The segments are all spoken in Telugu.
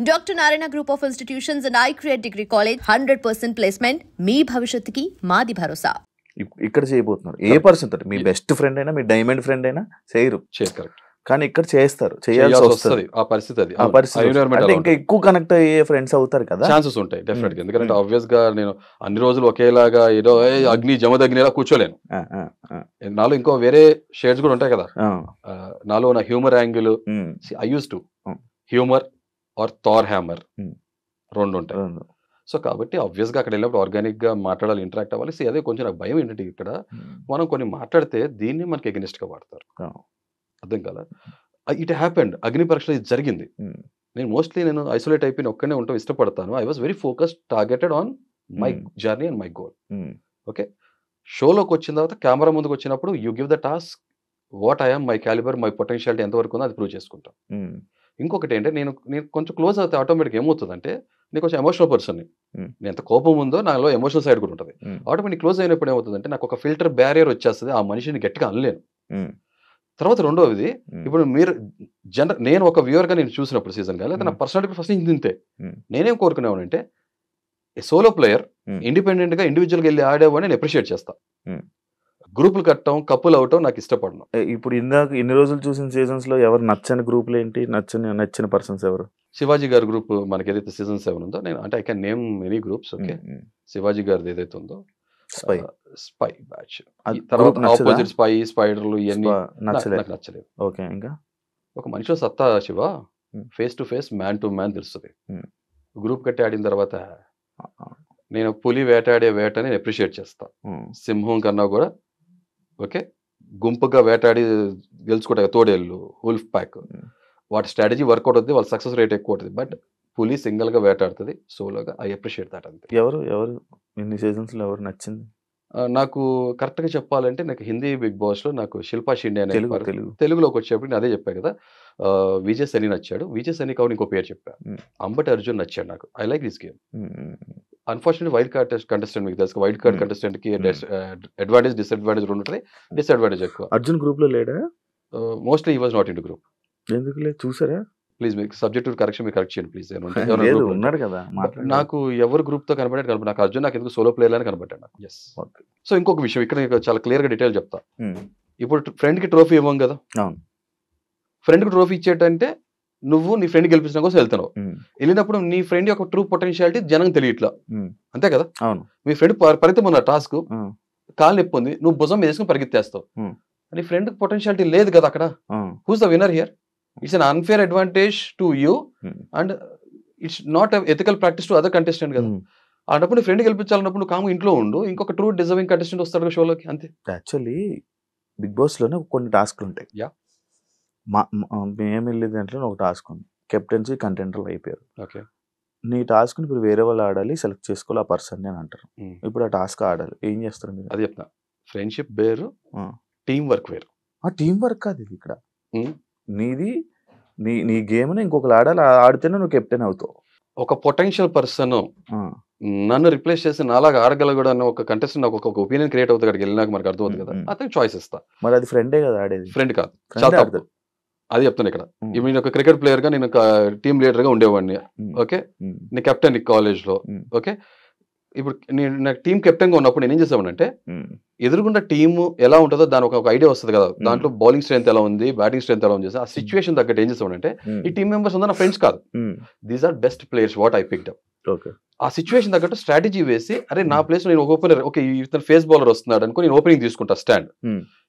Dr. Narayana Group of Institutions and I Create Degree College 100% placement. మీ భవిష్యత్తుకి మాది భరోసా. ఇక్కడ చేయబోతున్నారు. ఏ పర్సన్ తోటి మీ బెస్ట్ ఫ్రెండ్ అయినా మీ డైమండ్ ఫ్రెండ్ అయినా చేయరు. కరెక్ట్. కానీ ఇక్కడ చేస్తారు, చేయాల్సి వస్తుంది. ఆ పరిస్థితి అది. ఆ పరిస్థితి అంటే ఇంకా ఎక్కువ కనెక్ట్ అయ్యే ఫ్రెండ్స్ అవుతారు కదా, ఛాన్సెస్ ఉంటాయి డెఫినెట్ గా. ఎందుకంటే ఆబ్వియస్ గా నేను అన్ని రోజులు ఒకేలాగా ఏదో అగ్ని జమదగ్నిలా కూర్చోలేను. నాలో ఇంకో వేరే షేడ్స్ కూడా ఉంటాయి కదా. నాలో నా humour angle, I use two humour or Thor hammer రెండు ఉంటాయి. సో కాబట్టి ఆబ్వియస్ గా అక్కడ వెళ్ళినప్పుడు ఆర్గానిక్ గా మాట్లాడాలి, ఇంటరాక్ట్ అవ్వాలి. అదే కొంచెం నాకు భయం ఏంటంటే ఇక్కడ మనం కొన్ని మాట్లాడితే దీన్ని మనకి ఎగనిస్ట్ గా వాడతారు. అర్థం కదా. It happened. అగ్ని పరీక్షలో ఇది జరిగింది. నేను మోస్ట్లీ నేను ఐసోలేట్ అయిపోయిన ఒక్కనే ఉంటాం ఇష్టపడతాను. I was very focused, targeted on my journey and my goal. Okay, షోలోకి వచ్చిన తర్వాత కెమెరా ముందుకు వచ్చినప్పుడు you give the task what I'm, my calibre, my potentiality ఎంతవరకు ఉందో అది ప్రూవ్ చేసుకుంటాం. ఇంకొకటి ఏంటంటే నేను కొంచెం క్లోజ్ అవుతే ఆటోమేటిక్ ఏమవుతుందంటే నేను కొంచెం ఎమోషనల్ పర్సన్ని. నేను ఎంత కోపం ఉందో నాలో ఎమోషనల్ సైడ్ కూడా ఉంటుంది. ఆటోమేటిక్ క్లోజ్ అయినప్పుడు ఏమవుతుందంటే నాకు ఒక ఫిల్టర్ బ్యారియర్ వచ్చేస్తుంది, ఆ మనిషిని గట్టిగా అనలేను. తర్వాత రెండోది, ఇప్పుడు మీరు నేను ఒక వ్యూవర్గా నేను చూసినప్పుడు సీజన్ గా లేదా నా పర్సనాలిటీ ఫస్ట్ నుంచి తింటే నేనేం కోరుకునేవాడు అంటే సోలో ప్లేయర్ ఇండిపెండెంట్ గా ఇండివిజువల్గా వెళ్ళి ఆడేవాడిని నేను అప్రిషియేట్ చేస్తా. గ్రూపులు కట్టడం, కప్పులు అవటం నాకు ఇష్టపడను. ఇప్పుడు ఇందాక ఇన్ని రోజులు చూసిన సీజన్స్ లో ఎవరు నచ్చని గ్రూపులు ఏంటి, నచ్చిన పర్సన్స్ ఎవరు? శివాజీ గారి గ్రూప్ మనకి ఏదైతే సీజన్ 7 ఉందో, నేను అంటే I can name many groups. Okay, Shivaji గారిది ఏదైతే ఉందో స్పై బ్యాచ్, తర్వాత ఆపోజిట్ స్పై, స్పైడర్లు ఇవన్నీ నాకు నచ్చలేదు. ఓకే, ఇంకా ఒక మనిషి సత్తా Shiva face to face, man to man తెలుస్తుంది. గ్రూప్ కట్టి ఆడిన తర్వాత నేను పులి వేటాడే వేటని నేను అప్రిషియేట్ చేస్తా. సింహం కన్నా కూడా ఓకే గుంపుగా వేటాడి గెలుచుకుంటాయి తోడేళ్ళు, వుల్ఫ్ ప్యాక్, వాటి స్ట్రాటజీ వర్కౌట్ అవుతుంది, వాళ్ళ సక్సెస్ రేట్ ఎక్కువ అవుతుంది. బట్ పులి సింగిల్ గా వేటాడుతుంది సోలోగా. I appreciate that. అంతే. ఎవరు ఇన్ని సీజన్స్ లో ఎవరు నచ్చింది నాకు? కరెక్ట్ గా చెప్పాలంటే నాకు హిందీ బిగ్ బాస్ లో నాకు శిల్పా షిండే అనే తెలుగులోకి వచ్చేప్పుడు నేను అదే చెప్పాను కదా, విజయ్ సని నచ్చాడు. విజయ్ సని కావాలి ఇంకో పేరు చెప్పా, అంబటి అర్జున్ నచ్చాడు నాకు. I like this game. Unfortunately wild card contestant, మీకు తెలుసు వైల్డ్ కార్డ్ కంటెస్టెంట్ కి అడ్వాంటేజ్ డిసడ్వాంటేజ్ రెండు ఉంటుంది. డిసడ్వాంటేజ్ ఎక్కువ. అర్జున్ గ్రూప్ లో లేడా? Mostly he was not in group. ఎందుకు లేదు చూసారా? ప్లీజ్ మీకు సబ్జెక్ట్ కరెక్షన్ మీరు కరెక్ట్ చేయండి ప్లీజ్. ఉన్నాడు కదా, నాకు ఎవరు గ్రూప్ తో కనబడ్డాడు నాకు అర్జున్, నాకు ఎందుకు సోలో ప్లేయర్ అని కనబడ్డాడు నాకు. ఎస్. సో ఇంకొక విషయం ఇక్కడ చాలా క్లియర్ గా డీటెయిల్ చెప్తా. ఇప్పుడు ఫ్రెండ్ కి ట్రోఫీ ఇవ్వం కదా, ఫ్రెండ్ కి ట్రోఫీ ఇచ్చేటంటే నువ్వు నీ ఫ్రెండ్ గెలిపించడం కోసం వెళ్తున్నావు. వెళ్ళినప్పుడు నీ ఫ్రెండ్ యొక్క ట్రూ పొటెన్షియాలిటీ జనం తెలియట్లా, అంతే కదా. మీ ఫ్రెండ్ పరితం ఉన్న టాస్క్ కాలు నొప్పి ఉంది, నువ్వు భుజం మీద వేసుకుని పరిగెత్తేస్తావు. నీ ఫ్రెండ్ పొటెన్షియాలిటీ లేదు కదా అక్కడ. Who's the winner here? It's an unfair advantage to you and it's not ethical practice to other contestant కదా. అన్నప్పుడు నీ ఫ్రెండ్ గెలిపించాలన్నప్పుడు నువ్వు కాము ఇంట్లో ఉండు, ఇంకొక ట్రూ డిజర్వింగ్ కంటెస్టెంట్ వస్తాడు షోలోకి, అంతే. యాక్చువల్లీ బిగ్ బాస్ లోనే కొన్ని టాస్క్లు ఉంటాయి. మేము వెళ్ళే దాంట్లో ఒక టాస్క్ ఉంది, కెప్టెన్సీ కంటెంటర్లు అయిపోయారు. ఓకే, నీ టాస్క్ ఇప్పుడు వేరే వాళ్ళు ఆడాలి, సెలెక్ట్ చేసుకోవాలి ఆ పర్సన్ అని అంటారు. ఇప్పుడు ఆ టాస్క్ ఆడాలి, ఏం చేస్తారు మీరు? అది చెప్తా. ఫ్రెండ్షిప్ వేరు, టీం వర్క్ వేరు. ఆ టీం వర్క్ కాదు ఇది. ఇక్కడ నీది నీ గేమ్ ఇంకొకరు ఆడాలి, ఆడితేనే నువ్వు కెప్టెన్ అవుతావు. ఒక పొటెన్షియల్ పర్సన్ నన్ను రిప్లేస్ చేసి నాలాగా ఆడగలగడు అన్న ఒక కంటెస్టెంట్ నాకు ఒక ఒపీనియన్ క్రియేట్ అవుతుంది. అక్కడికి వెళ్ళినాక మనకు అర్థమవుతుంది కదా, అతనికి చాయిస్ ఇస్తా. మరి అది ఫ్రెండే కదా ఆడేది? ఫ్రెండ్ కాదు, చాలా తప్పు. అది చెప్తాను ఇక్కడ. నేను ఒక క్రికెట్ ప్లేయర్ గా, నేను ఒక టీమ్ లీడర్ గా ఉండేవాడిని. ఓకే, నేను కెప్టెన్ కాలేజ్ లో. ఓకే, ఇప్పుడు నేను నాకు టీమ్ కెప్టెన్ గా ఉన్నప్పుడు నేను ఏం చేసామనంటే, ఎదురుగుండా టీమ్ ఎలా ఉంటుందో దాని ఒక ఐడియా వస్తుంది కదా, దాంట్లో బౌలింగ్ స్ట్రెంత్ ఎలా ఉంది, బ్యాటింగ్ స్ట్రెంత్ ఎలా ఉంది, ఆ సిచ్యువేషన్ తగ్గట్టు ఏం చేసామంటే, ఈ టీమ్ మెంబర్స్ ఉందా నా ఫ్రెండ్స్ కాదు, these are best players what I picked up. ఆ సిచ్యువేషన్ తగ్గట్టు స్ట్రాటజీ వేసి, అరే నా ప్లేస్ లో నేను ఒక ఓపెనర్, ఓకే ఇతను ఫేస్ బౌలర్ వస్తున్నాడు అనుకో, నేను ఓపెనింగ్ తీసుకుంటా స్టాండ్.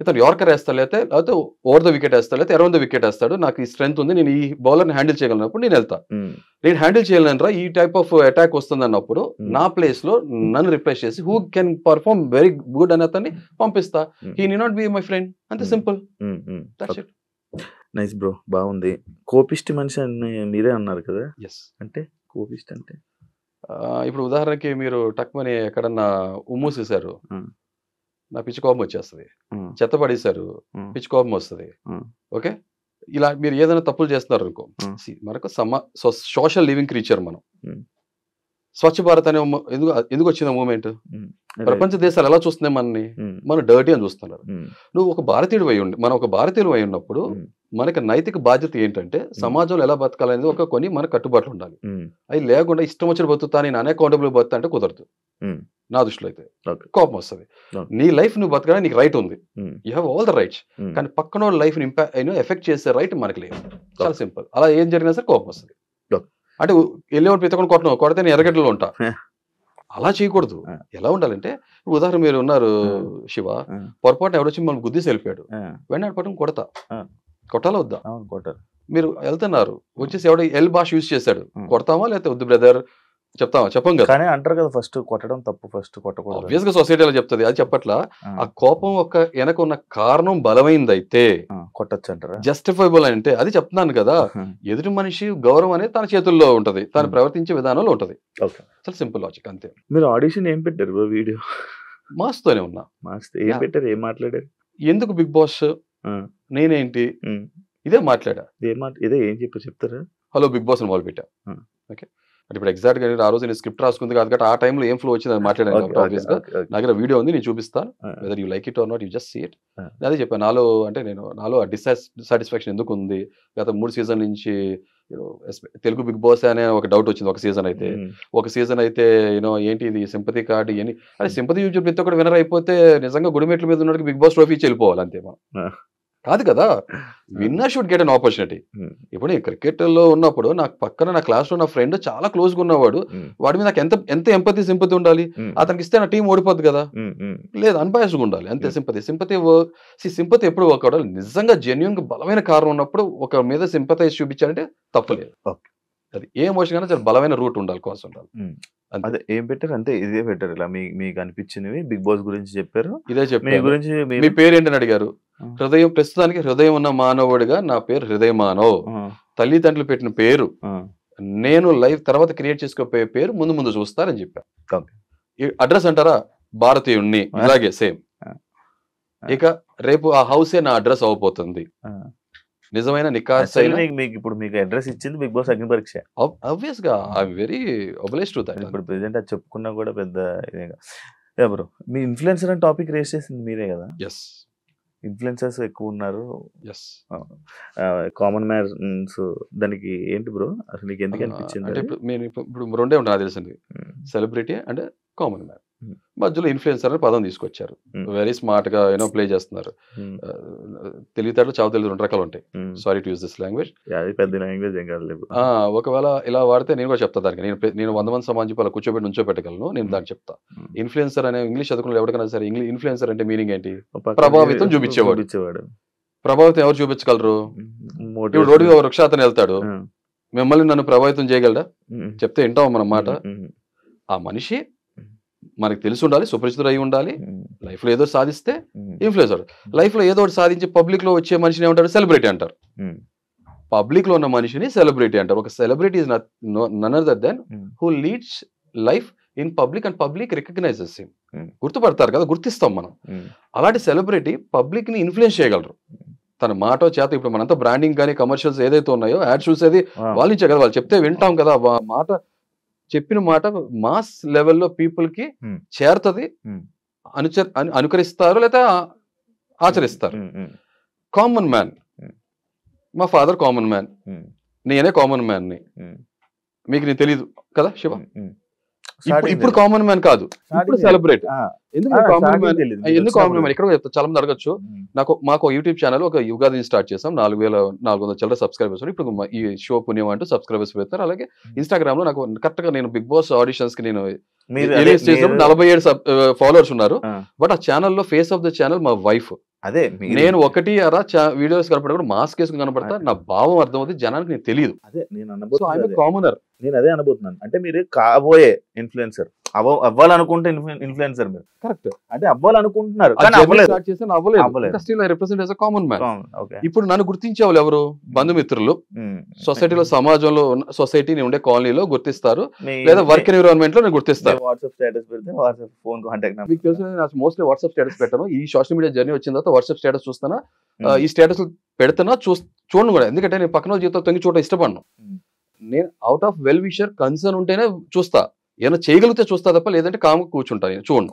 ఇతను యార్కర్ వేస్తా, లేకపోతే ఓవర్ ద వికెట్ వేస్తాడు, లేకపోతే అరౌండ్ ద వికెట్ వేస్తాడు, నాకు ఈ స్ట్రెంత్ ఉంది, నేను ఈ బౌలర్ని హ్యాండిల్ చేయగలిగినప్పుడు నేను వెళ్తా. నేను హ్యాండిల్ చేయలేనరా ఈ టైప్ ఆఫ్ అటాక్ వస్తుంది అన్నప్పుడు నా ప్లేస్ లో నన్ను రిప్లేస్ చేసి who can perform very good అని అతన్ని పంపిస్తా. He need not be my friend, అంతే సింపుల్. నైస్ బ్రో, బాగుంది. కోపిష్టి మనిషి అని మీరే అన్నారు కదా. ఎస్. అంటే కోపిష్టి అంటే ఇప్పుడు ఉదాహరణకి మీరు టక్మని ఎక్కడన్నా ఉమ్మూసేశారు, నా పిచ్చి కోపం వచ్చేస్తుంది. చెత్త పడేశారు, పిచ్చి కోపం వస్తుంది. ఓకే, ఇలా మీరు ఏదైనా తప్పులు చేస్తున్నారు అనుకో, మనకు సోషల్ లివింగ్ క్రీచర్ మనం. స్వచ్ఛ భారత్ అనే ఎందుకు ఎందుకు వచ్చిన మూమెంట్? ప్రపంచ దేశాలు ఎలా చూస్తున్నాయి మనని? మనం డర్టీ అని చూస్తున్నారు. నువ్వు ఒక భారతీయుడు అయి ఉండి, మనం ఒక భారతీయుడు అయి ఉన్నప్పుడు మనకి నైతిక బాధ్యత ఏంటంటే సమాజంలో ఎలా బతకాలనేది ఒక కొన్ని మన కట్టుబాట్లు ఉండాలి. అవి లేకుండా ఇష్టం వచ్చిన బతుకుతా నేను అన్అకౌంటబుల్ బతుకుతా అంటే కుదరదు. నా దృష్టిలో అయితే కోపం వస్తుంది. నీ లైఫ్ నువ్వు బతకడానికి నీకు రైట్ ఉంది, you have all the rights. కానీ పక్కన లైఫ్ ఎఫెక్ట్ చేసే రైట్ మనకి లేదు. చాలా సింపుల్. అలా ఏం జరిగినా సరే కోపం వస్తుంది. అంటే వెళ్ళేవాడు ప్రతి ఒక్కరు కొడితే నేను ఎర్రగడ్డలో ఉంటా, అలా చేయకూడదు. ఎలా ఉండాలంటే ఉదాహరణ మీరు ఉన్నారు శివ, పొరపాటున ఎవడొచ్చి మనం గుద్దేసి వెళ్ళిపోయాడు, వెంటనే పట్టుకుని కొడతా, కొట్టాలా వద్దా? కొట్టాలి. మీరు వెళ్తున్నారు వచ్చేసి ఎవడ ఎల్ భాష యూజ్ చేశాడు, కొడతామా లేకపోతే వద్దు బ్రదర్ చెప్తామా? చెప్పం కదా. కానీ అంటారు కదా ఫస్ట్ కొట్టడం తప్పు, ఫస్ట్ కొట్టకూడదు. ఆబ్వియస్ గా సొసైటీ అలా చెప్తుంది, అది చెప్పట్లా. ఆ కోపం ఒక వెనక ఉన్న కారణం బలమైందైతే కొట్టచ్చు అంటారా? జస్టిఫైబుల్ అంటే అది చెప్తున్నాను కదా. ఎదుటి మనిషి గౌరవం అనేది తన చేతుల్లో ఉంటది, తను ప్రవర్తించే విధానంలో ఉంటది. చాలా సింపుల్ లాజిక్ అంతే. మీరు ఆడిషన్ ఏం పెట్టారు వీడియో? మాస్తోనే ఉన్నా. ఏం పెట్టారు, ఏం మాట్లాడారు? ఎందుకు బిగ్ బాస్, నేనేంటి, ఇదే మాట్లాడా. ఇదే ఏం చెప్తారా? హలో బిగ్ బాస్ అని మొదలు పెట్టా. ఓకే, అంటే ఇప్పుడు ఎగ్జాక్ట్ గా ఆ రోజు నేను స్క్రిప్ట్ రాసుకుంది కాదు, ఆ టైంలో ఏం ఫ్లో వచ్చింది అని మాట్లాడాను. ఆబ్వియస్ గా నా దగ్గర వీడియో ఉంది, నేను చూపిస్తాను. Whether you like it or not, you just see it. అదే చెప్పాను, నాలో డిస్సాటిస్ఫాక్షన్ ఎందుకు ఉంది. గత 3 సీజన్ నుంచి తెలుగు బిగ్ బాస్ అనే ఒక డౌట్ వచ్చింది. ఒక సీజన్ అయితే ఏంటి ఇది సింపతి కార్డు ఇవన్నీ. అదే సింపతి యూజ్ ప్రతి ఒక్కటి వినర్ అయిపోతే నిజంగా గుడిమెట్ల మీద ఉన్నట్టు బిగ్ బాస్ ట్రోఫీ ఇచ్చి వెళ్ళిపోవాలి అంతే. మనం కాదు కదా, winner should get an opportunity. ఇప్పుడు నేను క్రికెట్ లో ఉన్నప్పుడు నాకు పక్కన నా క్లాస్ లో నా ఫ్రెండ్ చాలా క్లోజ్ గా ఉన్నవాడు, వాడి మీద నాకు ఎంత ఎంపతి సింపతి ఉండాలి. అతనికి ఇస్తే నా టీం ఓడిపోద్ది కదా, లేదు అన్బయాస్డ్ గా ఉండాలి అంతే. సింపతి ఎప్పుడు వర్క్ అవ్వాలి. నిజంగా జెన్యూన్ గా బలమైన కారణం ఉన్నప్పుడు ఒక మీద సింపతైజ్ చూపించాలంటే తప్పలేదు. అది ఏ ఎమోషన్ అయినా చాలా బలమైన రూట్ ఉండాలి, కోసం ఉండాలి. అదే ఏం పెట్టారు అంతే, ఇదే పెట్టారు. ఇలా మీకు అనిపించినవి బిగ్ బాస్ గురించి చెప్పారు. ఇదే చెప్పారు. గురించి మీ పేరు ఏంటని అడిగారు. హృదయం, ప్రస్తుతానికి హృదయం ఉన్న మానవుడిగా నా పేరు హృదయ మానవ్. తల్లిదండ్రులు పెట్టిన పేరు, నేను లైఫ్ తర్వాత క్రియేట్ చేసుకోపోయే పేరు ముందు చూస్తారని చెప్పాను. అడ్రస్ అంటారా, భారతీయుణ్ణి, ఇలాగే సేమ్. ఇక రేపు ఆ హౌసే నా అడ్రస్ అవబోతుంది. నిజమైన నికార్సైన ఇప్పుడు మీకు అడ్రస్ ఇచ్చింది బిగ్ బాస్ అగ్ని పరీక్ష. ఆబ్వియస్ గా ఐఎమ్ వెరీ ఒబలైజ్డ్ టు దట్. ఇప్పుడు ప్రెజెంట్ అది చెప్పుకున్నా కూడా పెద్ద ఇదేగా. బ్రో, మీ ఇన్ఫ్లుయెన్సర్ అని టాపిక్ రేస్ చేసింది మీరే కదా? ఎస్, ఇన్ఫ్లుయెన్సర్స్ ఎక్కువ ఉన్నారు. కామన్ మ్యాన్స్ దానికి ఏంటి బ్రో అసలు నీకు ఎందుకు అనిపించింది? అంటే ఇప్పుడు రెండే ఉంటాయి నాకు తెలిసింది, సెలబ్రిటీ అండ్ కామన్ మ్యాన్. మధ్యలో ఇన్ఫ్లుయెన్సర్ అనే పదం తీసుకొచ్చారు. వెరీ స్మార్ట్ గా ప్లే చేస్తున్నారు. తెలివితేటలు చావు తెలివి 2 రకాలు ఉంటాయి. Sorry to use this language. పెద్ద లాంగ్వేజ్ ఏం కాదు. ఒకవేళ ఇలా వాడితే నేను కూడా చెప్తా దానికి. నేను 100 మంది సమాజం అలా కూర్చోబెట్టి నుంచోబెట్టగలను. నేను దానికి చెప్తా. ఇన్ఫ్లుయెన్సర్ అనే ఇంగ్లీష్ చదువుకున్న ఎవరికైనా సరే ఇన్ఫ్లుయెన్సర్ అంటే మీనింగ్ ఏంటి? ప్రభావితం చూపించేవాడు. ప్రభావితం ఎవరు చూపించగలరు? ఇప్పుడు రోడ్డు మీద వృక్ష అతను వెళ్తాడు, మిమ్మల్ని నన్ను ప్రభావితం చేయగలడా? చెప్తే వింటాం మన మాట. ఆ మనిషి మనకి తెలిసి ఉండాలి, సుపరిచితుడు అయి ఉండాలి. లైఫ్ లో ఏదో సాధిస్తే ఇన్ఫ్లుయెన్సర్. లైఫ్ లో ఏదో సాధించి పబ్లిక్ లో వచ్చే మనిషిని ఏమంటారు? సెలబ్రిటీ అంటారు. పబ్లిక్ లో ఉన్న మనిషిని సెలబ్రిటీ అంటారు. ఒక celebrity is none other than who leads life in public and public recognises him. గుర్తుపడతారు కదా, గుర్తిస్తాం మనం. అలాంటి సెలబ్రిటీ పబ్లిక్ ని ఇన్ఫ్లుయెన్స్ చేయగలరు తన మాట చేత. ఇప్పుడు మనంతా బ్రాండింగ్ కానీ కమర్షియల్స్ ఏదైతే ఉన్నాయో, యాడ్ చూసేది వాళ్ళు ఇచ్చే కదా, వాళ్ళు చెప్తే వింటాం కదా. మాట చెప్పిన మాట మాస్ లెవెల్లో పీపుల్ కి చేరుతుంది, అనుకరిస్తారు లేదా ఆచరిస్తారు. కామన్ మ్యాన్, మా ఫాదర్ కామన్ మ్యాన్, నేనే కామన్ మ్యాన్ ని. మీకు నేను తెలీదు కదా శివ? ఇప్పుడు కామన్ మ్యాన్ కాదు, ఇప్పుడు సెలబ్రేట్. ఎందుకు కామన్ మ్యాన్ ఎక్కడ చెప్తా, చాలా మంది అడగచ్చు. మాకు యూట్యూబ్ ఛానల్ ఒక యుగాది స్టార్ట్ చేసాం, 4400 చిల్లర సబ్స్క్రైబర్స్. ఇప్పుడు ఈ షో పుణ్యం అంటూ సబ్స్క్రైబర్స్ పెడతారు. అలాగే ఇన్స్టాగ్రామ్ లో నాకు కరెక్ట్ గా నేను బిగ్ బాస్ ఆడిషన్స్ కి నేను 47 ఫాలోవర్స్ ఉన్నారు. బట్ ఆ ఛానల్లో ఫేస్ ఆఫ్ ద ఛానల్ మా వైఫ్. అదే నేను ఒకటి అరా వీడియోస్ కనపడకుండా మాస్క్ వేసుకుని కనపడతా. నా భావం అర్థం అవుతుంది, జనానికి నేను తెలియదు. అదే నేను కామనర్. నేను అదే అనబోతున్నాను. అంటే మీరు కాబోయే ఇన్ఫ్లుయెన్సర్ అవ్వాలనుకుంటే ఇన్ఫ్లుయెన్సర్ మీరు కరెక్ట్ అంటే అవ్వాలనుకుంటున్నారు. ఇప్పుడు నన్ను గుర్తించే వాళ్ళు ఎవరు? బంధుమిత్రులు, సొసైటీలో, సమాజంలో, సొసైటీ ఉండే కాలనీలో గుర్తిస్తారు, లేదా వర్క్ ఎన్విరాన్మెంట్ లో గుర్తిస్తారు. వాట్సాప్ స్టేటస్ పెడితే వాట్సాప్ ఫోన్ కాంటాక్ట్ మీకు తెలుసు, మోస్ట్లీ వాట్సాప్ స్టేటస్ పెట్టాను. ఈ సోషల్ మీడియా జర్నీ వచ్చిన తర్వాత వాట్సాప్ స్టేటస్ చూస్తానా, ఈ స్టేటస్ పెడుతున్నా, చూడను కూడా. ఎందుకంటే నేను పక్కన జీవితం తొంగి చూడటం ఇష్టపడను. నేను out of well wisher concern ఉంటేనే చూస్తా. ఏమైనా చేయగలిగితే చూస్తా తప్ప లేదంటే కాముగా కూర్చుంటాను, చూడండి.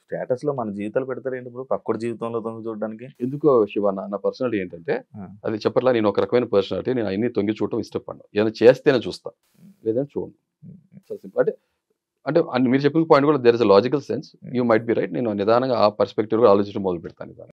స్టేటస్ లో మన జీవితాలు పెడతారు ఏంటి ఇప్పుడు పక్కడి జీవితంలో తొంగి చూడడానికి? ఎందుకో శివ, నా పర్సనాలిటీ ఏంటంటే అది చెప్పట్లా, నేను ఒక రకమైన పర్సనాలిటీ, నేను అన్ని తొంగి చూడటం ఇష్టపడను. ఏదైనా చేస్తేనే చూస్తా, లేదంటే చూడండి. అంటే అంటే మీరు చెప్పిన పాయింట్ కూడా there is a logical sense, you might be right. నేను నిదానంగా ఆ పర్స్పెక్టివ్ ఆలోచించడం మొదలు పెడతాను.